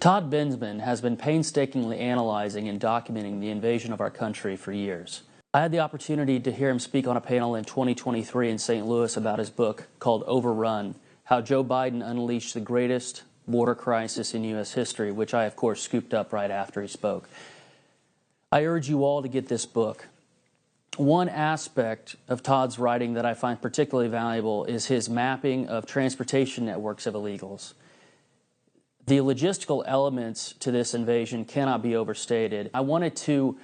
Todd Bensman has been painstakingly analyzing and documenting the invasion of our country for years. I had the opportunity to hear him speak on a panel in 2023 in St. Louis about his book called Overrun, How Joe Biden Unleashed the Greatest Border Crisis in U.S. History, which I, of course, scooped up right after he spoke. I urge you all to get this book. One aspect of Todd's writing that I find particularly valuable is his mapping of transportation networks of illegals. The logistical elements to this invasion cannot be overstated. I wanted to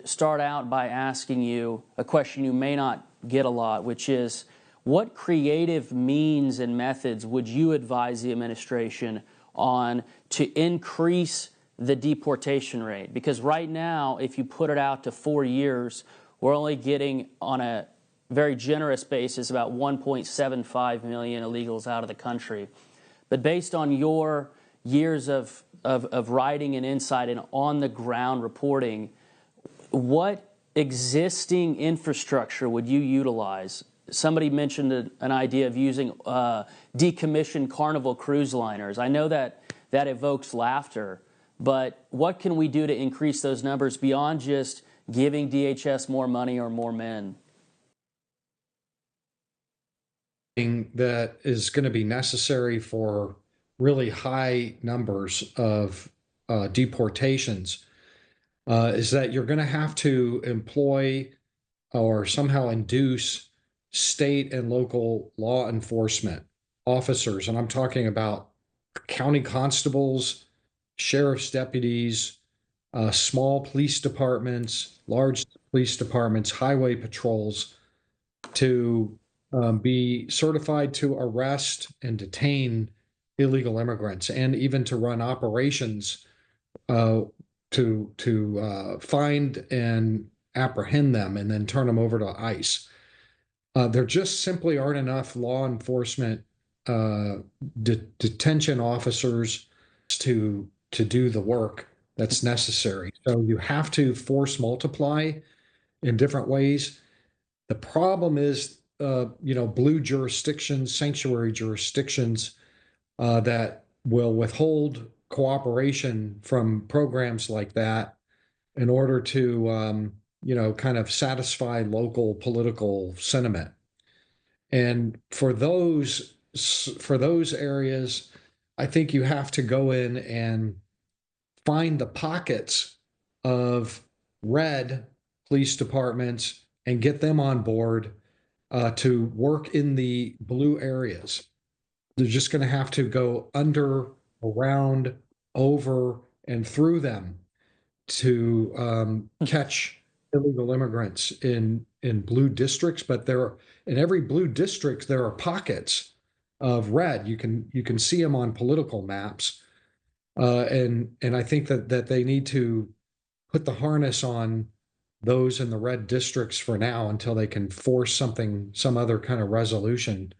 start out by asking you a question you may not get a lot, which is, what creative means and methods would you advise the administration on to increase the deportation rate? Because right now, if you put it out to 4 years, we're only getting, on a very generous basis, about 1.75 million illegals out of the country. But based on your years of writing and insight and on-the-ground reporting, what existing infrastructure would you utilize? Somebody mentioned an idea of using decommissioned Carnival cruise liners. I know that evokes laughter, but what can we do to increase those numbers beyond just giving DHS more money or more men? That is going to be necessary for really high numbers of deportations is that you're going to have to employ or somehow induce state and local law enforcement officers. And I'm talking about county constables, sheriff's deputies, small police departments, large police departments, highway patrols, to be certified to arrest and detain illegal immigrants, and even to run operations to find and apprehend them and then turn them over to ICE. There just simply aren't enough law enforcement detention officers to do the work that's necessary. So you have to force multiply in different ways. The problem is, blue jurisdictions, sanctuary jurisdictions that will withhold cooperation from programs like that in order to, kind of satisfy local political sentiment. And for those areas, I think you have to go in and find the pockets of red police departments and get them on board to work in the blue areas. They're just going to have to go under, around, over, and through them to catch illegal immigrants in blue districts. But in every blue district, there are pockets of red. You can see them on political maps, and I think that they need to put the harness on those in the red districts for now until they can force some other kind of resolution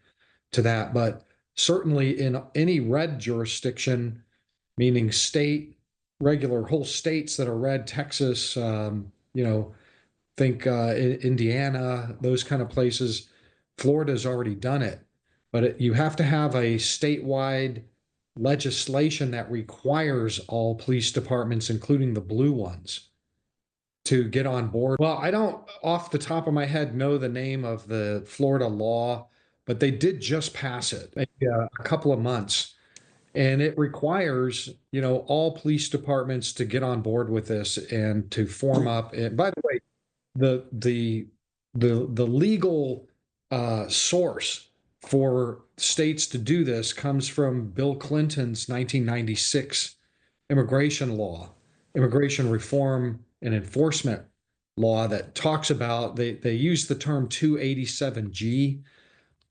to that. But certainly in any red jurisdiction, meaning state, regular whole states that are red, Texas, think Indiana, those kind of places. Florida's already done it, but you have to have a statewide legislation that requires all police departments, including the blue ones, to get on board. Well, I don't off the top of my head know the name of the Florida law, but they did just pass it maybe a couple of months. And it requires, all police departments to get on board with this and to form up. And by the way, the legal source for states to do this comes from Bill Clinton's 1996 immigration law, immigration reform and enforcement law, that talks about, they use the term 287G.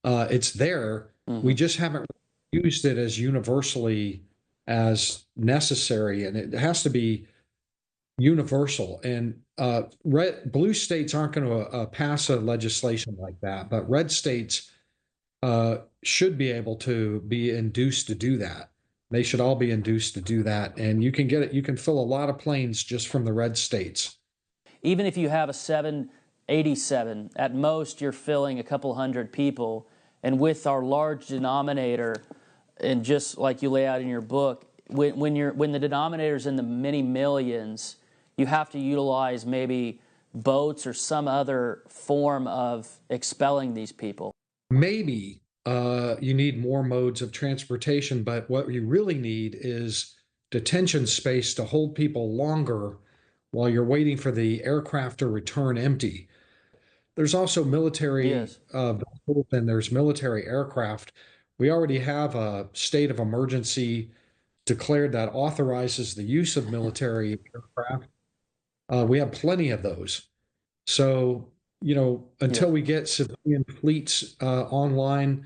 It's there. Mm-hmm. We just haven't used it as universally as necessary, and it has to be universal. And blue states aren't going to pass a legislation like that, but red states should be able to be induced to do that. They should all be induced to do that, and you can get it. You can fill a lot of planes just from the red states. Even if you have a 787, at most you're filling a couple hundred people. And with our large denominator, and just like you lay out in your book, when the denominator's in the many millions, you have to utilize maybe boats or some other form of expelling these people. Maybe you need more modes of transportation, but what you really need is detention space to hold people longer while you're waiting for the aircraft to return empty. There's also military Yes. vessels and there's military aircraft. We already have a state of emergency declared that authorizes the use of military aircraft. We have plenty of those. So, until Yes. we get civilian fleets online,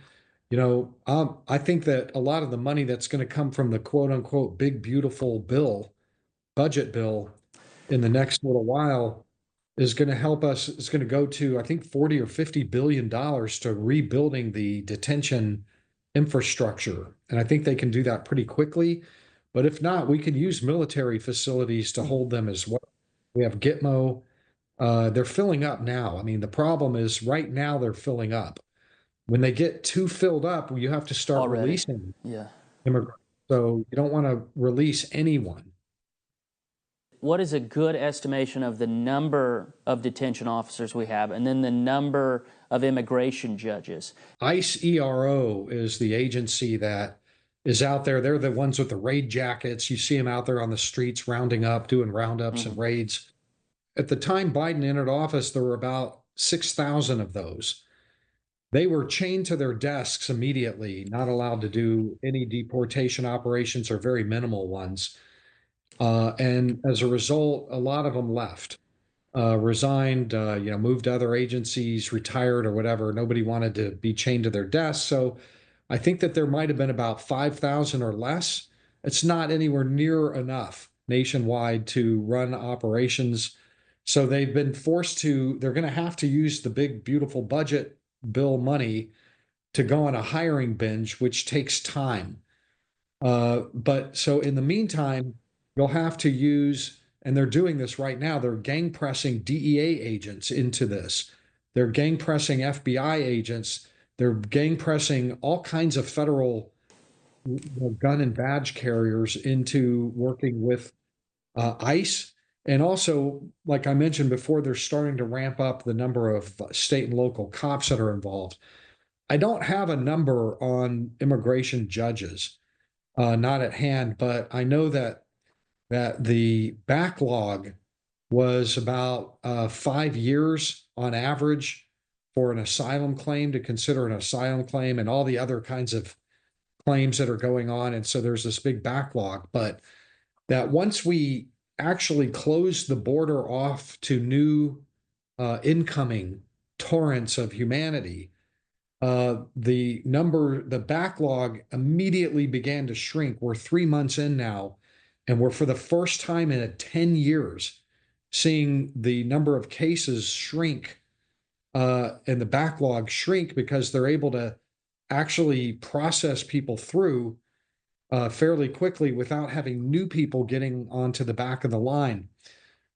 I think that a lot of the money that's going to come from the quote unquote big, beautiful budget bill in the next little while is going to help us. It's going to go to, I think, 40 or $50 billion to rebuilding the detention infrastructure. And I think they can do that pretty quickly. But if not, we can use military facilities to hold them as well. We have Gitmo. They're filling up now. I mean, the problem is right now they're filling up. When they get too filled up, you have to start Already. releasing Yeah. immigrants. So you don't want to release anyone. What is a good estimation of the number of detention officers we have, and then the number of immigration judges? ICE ERO is the agency that is out there. They're the ones with the raid jackets. You see them out there on the streets rounding up, doing roundups and raids. At the time Biden entered office, there were about 6,000 of those. They were chained to their desks immediately, not allowed to do any deportation operations or very minimal ones. And as a result, a lot of them left, resigned, moved to other agencies, retired or whatever. Nobody wanted to be chained to their desks. So I think that there might have been about 5,000 or less. It's not anywhere near enough nationwide to run operations. So they've been forced to, they're going to have to use the big, beautiful budget bill money to go on a hiring binge, which takes time. But so in the meantime, you'll have to use, and they're doing this right now, they're gang pressing DEA agents into this. They're gang pressing FBI agents. They're gang pressing all kinds of federal gun and badge carriers into working with ICE. And also, like I mentioned before, they're starting to ramp up the number of state and local cops that are involved. I don't have a number on immigration judges, not at hand, but I know that the backlog was about 5 years on average for an asylum claim to consider an asylum claim and all the other kinds of claims that are going on. And so there's this big backlog, but that once we actually close the border off to new incoming torrents of humanity, the backlog immediately began to shrink. We're 3 months in now, and we're for the first time in 10 years seeing the number of cases shrink and the backlog shrink because they're able to actually process people through fairly quickly without having new people getting onto the back of the line.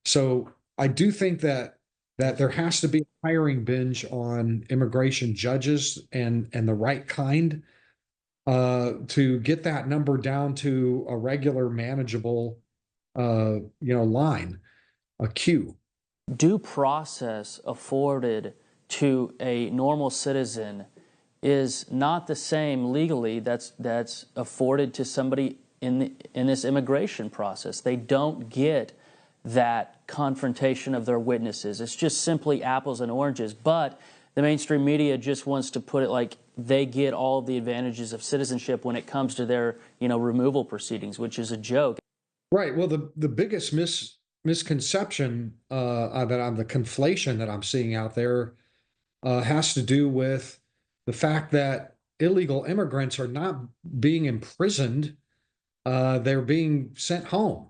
So I do think that there has to be a hiring binge on immigration judges and the right kind to get that number down to a regular manageable line, a queue. Due process afforded to a normal citizen is not the same legally that's afforded to somebody in this immigration process. They don't get that confrontation of their witnesses. It's just simply apples and oranges. But the mainstream media just wants to put it like they get all of the advantages of citizenship when it comes to their removal proceedings, which is a joke. Right. Well, the biggest misconception the conflation that I'm seeing out there has to do with the fact that illegal immigrants are not being imprisoned. They're being sent home.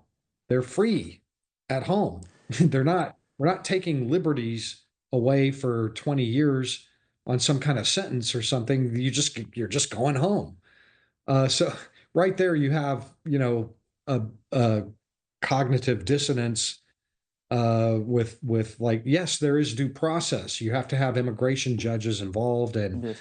They're free at home. We're not taking liberties away for 20 years on some kind of sentence or something. You're just going home. So right there you have, a cognitive dissonance with like, yes, there is due process. You have to have immigration judges involved and Yes.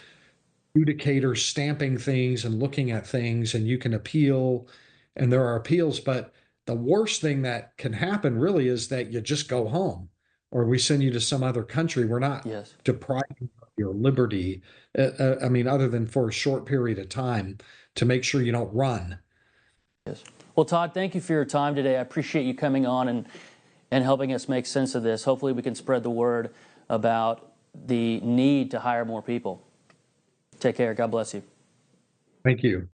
adjudicators stamping things and looking at things, and you can appeal and there are appeals. But the worst thing that can happen really is that you just go home, or we send you to some other country. We're not Yes. depriving you of your liberty. I mean, other than for a short period of time to make sure you don't run. Yes. Well, Todd, thank you for your time today. I appreciate you coming on and helping us make sense of this. Hopefully we can spread the word about the need to hire more people. Take care. God bless you. Thank you.